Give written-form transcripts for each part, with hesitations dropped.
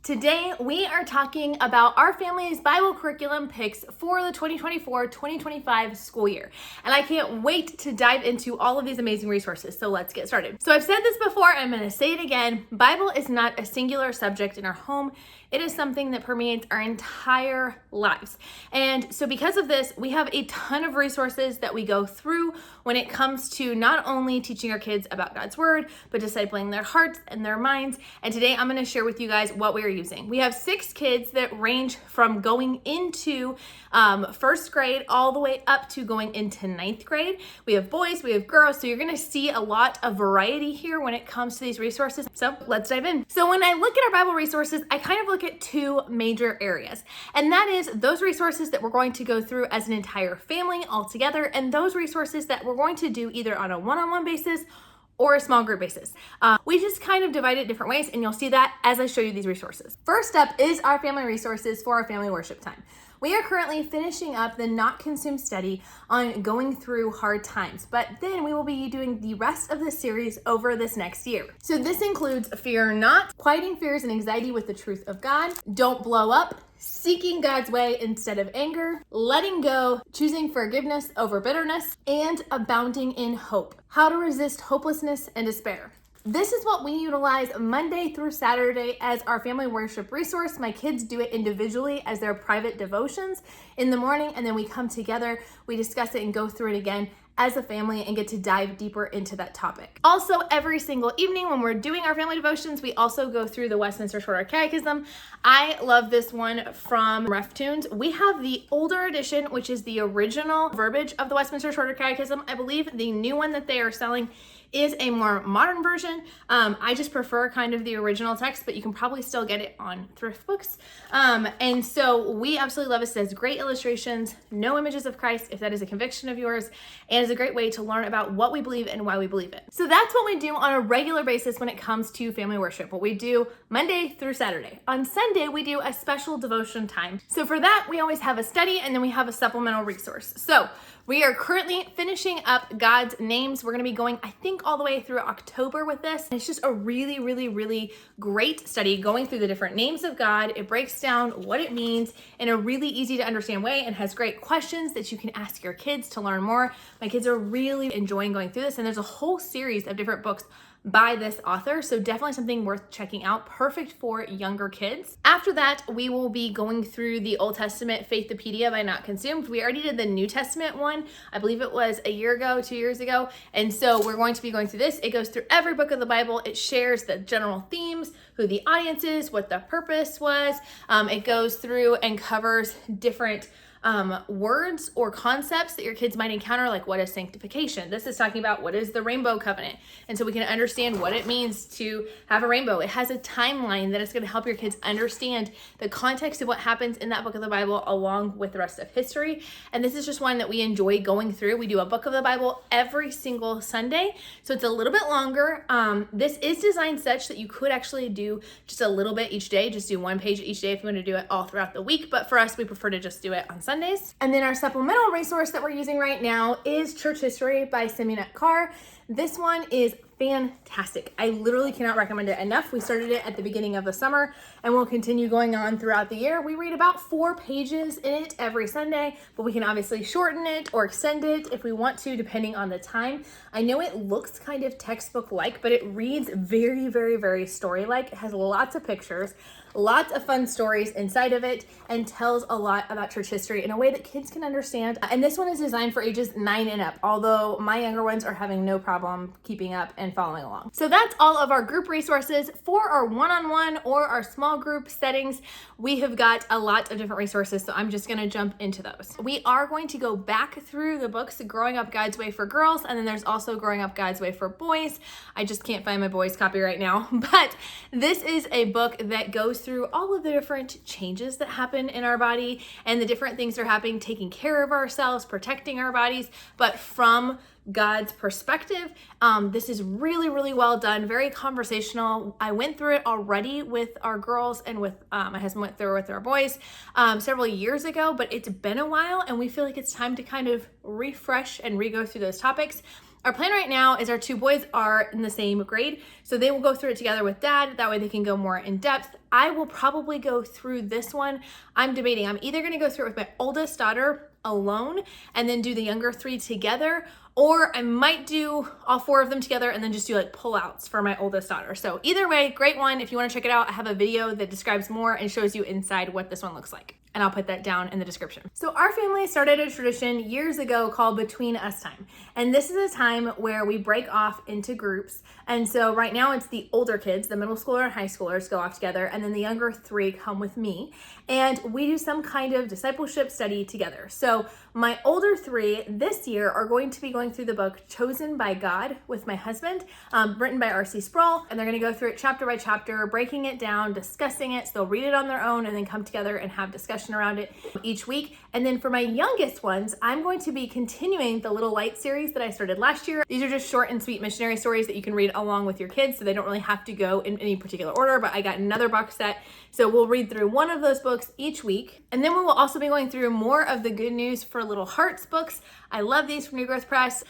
Today, we are talking about our family's Bible curriculum picks for the 2024-2025 school year. And I can't wait to dive into all of these amazing resources. So let's get started. So I've said this before, I'm going to say it again. Bible is not a singular subject in our home. It is something that permeates our entire lives. And so because of this, we have a ton of resources that we go through when it comes to not only teaching our kids about God's word, but discipling their hearts and their minds. And today I'm going to share with you guys what we are using. We have 6 kids that range from going into first grade all the way up to going into 9th grade. We have boys, we have girls, so you're going to see a lot of variety here when it comes to these resources. So let's dive in. So when I look at our Bible resources, I kind of look at 2 major areas, and that is those resources that we're going to go through as an entire family all together, and those resources that we're going to do either on a one-on-one basis or a small group basis. We just kind of divide it different ways, and you'll see that as I show you these resources. First up is our family resources for our family worship time. We are currently finishing up the Not Consumed study on going through hard times, but then we will be doing the rest of the series over this next year. So this includes Fear Not, Quieting Fears and Anxiety with the Truth of God, Don't Blow Up, Seeking God's Way instead of Anger, Letting Go, Choosing Forgiveness over Bitterness, and Abounding in Hope, How to Resist Hopelessness and Despair. This is what we utilize Monday through Saturday as our family worship resource. My kids do it individually as their private devotions in the morning, and then we come together, we discuss it and go through it again as a family and get to dive deeper into that topic. Also, every single evening when we're doing our family devotions, we also go through the Westminster Shorter Catechism. I love this one from RefTunes. We have the older edition, which is the original verbiage of the Westminster Shorter Catechism. I believe the new one that they are selling is a more modern version. I just prefer kind of the original text, but you can probably still get it on thrift books. And so we absolutely love it. It says great illustrations, no images of Christ, if that is a conviction of yours, and is a great way to learn about what we believe and why we believe it. So that's what we do on a regular basis when it comes to family worship, what we do Monday through Saturday. On Sunday, we do a special devotion time. So for that, we always have a study and then we have a supplemental resource. So we are currently finishing up God's names. We're going to be going, I think, all the way through October with this. It's just a really, really, really great study going through the different names of God. It breaks down what it means in a really easy to understand way and has great questions that you can ask your kids to learn more. My kids are really enjoying going through this, and there's a whole series of different books by this author, so definitely something worth checking out, perfect for younger kids. After that, we will be going through the Old Testament Faithopedia by Not Consumed. We already did the New Testament one, I believe it was a year ago, 2 years ago, and so we're going to be going through this. It goes through every book of the Bible. It shares the general themes, who the audience is, what the purpose was. It goes through and covers different words or concepts that your kids might encounter, like what is sanctification? This is talking about what is the rainbow covenant. And so we can understand what it means to have a rainbow. It has a timeline that is going to help your kids understand the context of what happens in that book of the Bible along with the rest of history. And this is just one that we enjoy going through. We do a book of the Bible every single Sunday. So it's a little bit longer. This is designed such that you could actually do just a little bit each day, just do 1 page each day if you want to do it all throughout the week. But for us, we prefer to just do it on Sundays. And then our supplemental resource that we're using right now is Church History by Simeon Carr. This one is fantastic. I literally cannot recommend it enough. We started it at the beginning of the summer and we'll continue going on throughout the year. We read about 4 pages in it every Sunday, but we can obviously shorten it or extend it if we want to, depending on the time. I know it looks kind of textbook-like, but it reads very, very, very story-like. It has lots of pictures, lots of fun stories inside of it, and tells a lot about church history in a way that kids can understand. And this one is designed for ages 9 and up, although my younger ones are having no problem keeping up and following along. So that's all of our group resources. For our one-on-one or our small group settings, we have got a lot of different resources, so I'm just going to jump into those. We are going to go back through the books, Growing Up God's Way for girls, and then there's also Growing Up God's Way for boys. I just can't find my boys' copy right now, but this is a book that goes through all of the different changes that happen in our body and the different things that are happening, taking care of ourselves, protecting our bodies, but from God's perspective. This is really, really well done, very conversational. I went through it already with our girls and with my husband went through it with our boys several years ago, but it's been a while and we feel like it's time to kind of refresh and re-go through those topics. Our plan right now is our two boys are in the same grade, so they will go through it together with dad. That way they can go more in depth. I will probably go through this one. I'm debating. I'm either going to go through it with my oldest daughter alone and then do the younger three together, or I might do all four of them together and then just do like pullouts for my oldest daughter. So either way, great one. If you want to check it out, I have a video that describes more and shows you inside what this one looks like. And I'll put that down in the description. So our family started a tradition years ago called Between Us Time. And this is a time where we break off into groups. And so right now it's the older kids, the middle schooler and high schoolers go off together, and then the younger three come with me. And we do some kind of discipleship study together. So my older three this year are going to be going through the book Chosen by God with my husband, written by R.C. Sproul. And they're gonna go through it chapter by chapter, breaking it down, discussing it. So they'll read it on their own and then come together and have discussion around it each week. And then for my youngest ones, I'm going to be continuing the Little Light series that I started last year. These are just short and sweet missionary stories that you can read along with your kids, so they don't really have to go in any particular order, but I got another box set. So we'll read through one of those books each week. And then we will also be going through more of the Good News for Little Hearts books. I love these from New Growth Press.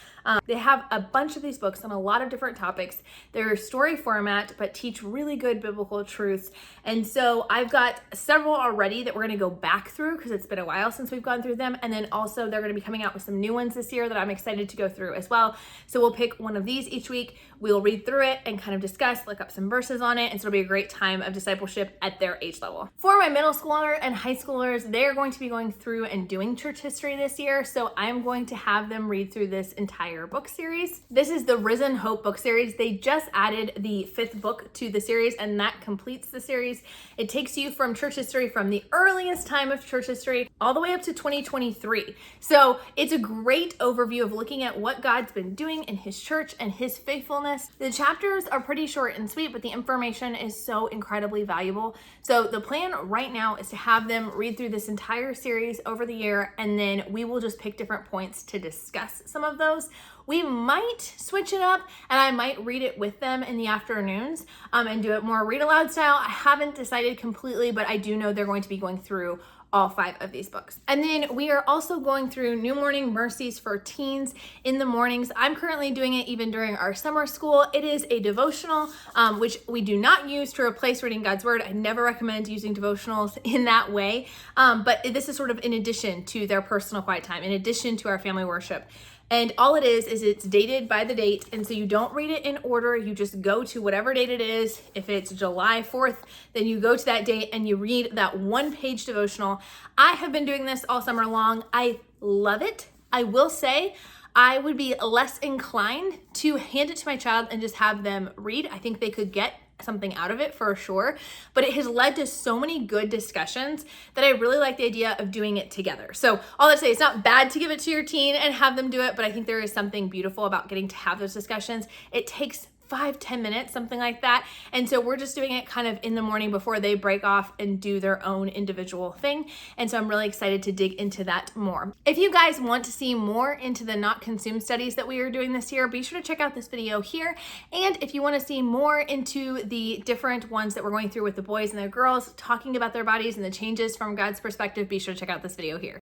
They have a bunch of these books on a lot of different topics. They're story format, but teach really good biblical truths. And so I've got several already that we're gonna go back through because it's been a while since we've gone through them. And then also they're gonna be coming out with some new ones this year that I'm excited to go through as well. So we'll pick one of these each week. We'll read through it and kind of discuss, look up some verses on it. And so it'll be a great time of discipleship at their age level. For my middle schooler and high schoolers, they're going to be going through and doing church history this year. So I'm going to have them read through this entire book series. This is the Risen Hope book series. They just added the 5th book to the series, and that completes the series. It takes you from church history from the earliest time of church history all the way up to 2023. So it's a great overview of looking at what God's been doing in his church and his faithfulness. The chapters are pretty short and sweet, but the information is so incredibly valuable. So the plan right now is to have them read through this entire series over the year, and then we will just pick different points to discuss some of those. We might switch it up and I might read it with them in the afternoons and do it more read aloud style. I haven't decided completely, but I do know they're going to be going through all 5 of these books. And then we are also going through New Morning Mercies for teens in the mornings. I'm currently doing it even during our summer school. It is a devotional, which we do not use to replace reading God's word. I never recommend using devotionals in that way. But this is sort of in addition to their personal quiet time, in addition to our family worship. And all it is it's dated by the date. And so you don't read it in order. You just go to whatever date it is. If it's July 4th, then you go to that date and you read that 1-page devotional. I have been doing this all summer long. I love it. I will say I would be less inclined to hand it to my child and just have them read. I think they could get something out of it for sure, but it has led to so many good discussions that I really like the idea of doing it together. So all I say, it's not bad to give it to your teen and have them do it, but I think there is something beautiful about getting to have those discussions. It takes 5-10 minutes, something like that. And so we're just doing it kind of in the morning before they break off and do their own individual thing. And so I'm really excited to dig into that more. If you guys want to see more into the not consumed studies that we are doing this year, be sure to check out this video here. And if you want to see more into the different ones that we're going through with the boys and the girls, talking about their bodies and the changes from God's perspective, be sure to check out this video here.